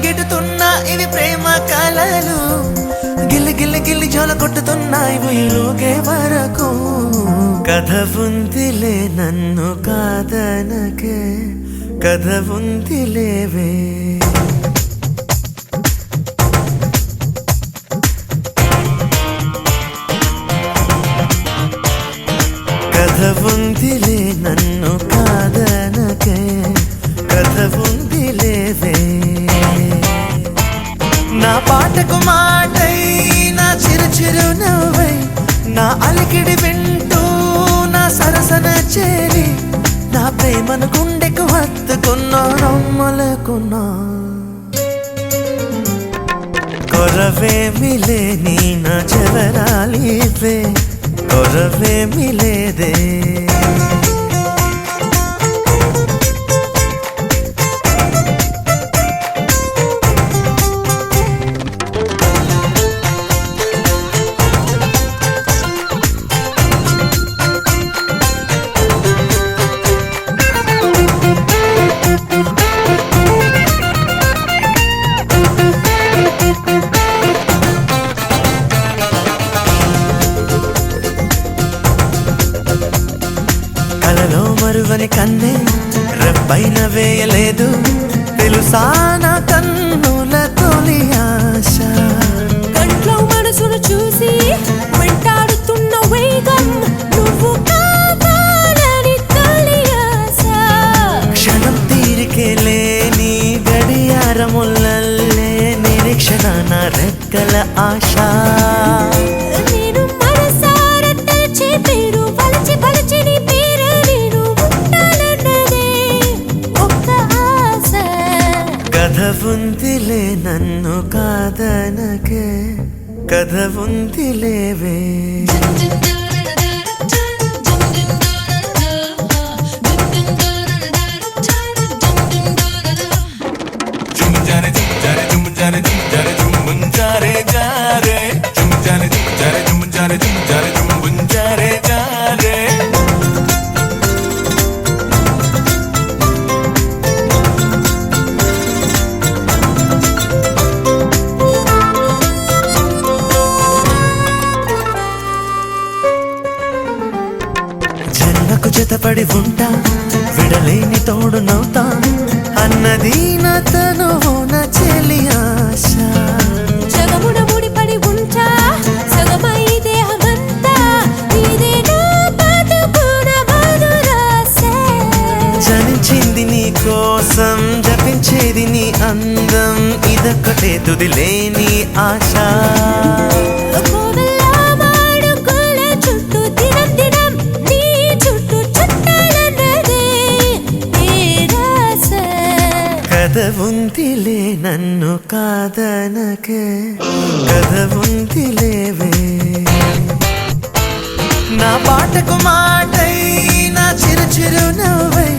పరిగెడుతున్నా ఇవి ప్రేమ కలలు గిల్లి గిల్లి గిల్లి జోల కొట్టుతున్నాయి ఉయ్యూగే వరకు కథ ఉందిలే నన్ను కాదనకే కథ ఉందిలేవే కథ ఉందిలే నన్ను కాదనకే కథ ఉందిలేవే నా పాటకు మాటై నా చిరు చిరు నవ్వై నా అలికిడి వింటూ నా సరసన చేరి నా ప్రేమను గుండెకు హత్తుకున్నా నమ్మలేకున్నా కొరవేమిలే నీ నా చెవరాలివే కొరవేమిలేదే కలలో మరువని కన్నే రెప్పైన వేయలేదు తెలుసా నా కన్నుల తొలి ఆశ కంట్లో మనసును చూసి వెంటాడుతున్న వేగం నువ్వు కావాలని తొలి ఆశ క్షణం తీరికే లేని గడియారముల్లే నిరీక్షణ నా రెక్కల ఆశ నేను మనసారా తలచి పేరు వలచి వలచి నీ పేరు నేను ఉండాలన్నదే ఒక్క ఆశ కథ ఉందిలే నన్ను కాదనకే కథ ఉందిలేవే జన్మకు జతపడి ఉంటా విడలేని తోడు నవ్వుతా అన్నది నా తనువు నా చెలి ఆశ జగమున ముడిపడి ఉంటా సగమై దేహమంతా ఇదే నా బతుకున మధురాశ జనించింది నీ కోసం జపించేది నీ అందం ఇదొక్కటే తుదిలేని ఆశ కోవెల మాడుకోల చుట్టూ దినం దినం నీ చుట్టూ చుట్టాలన్నదే నిరాశ కథ ఉందిలే నన్ను కాదనకే కథ ఉందిలేవే నా పాటకు మాటై నా చిరు చిరు నవ్వై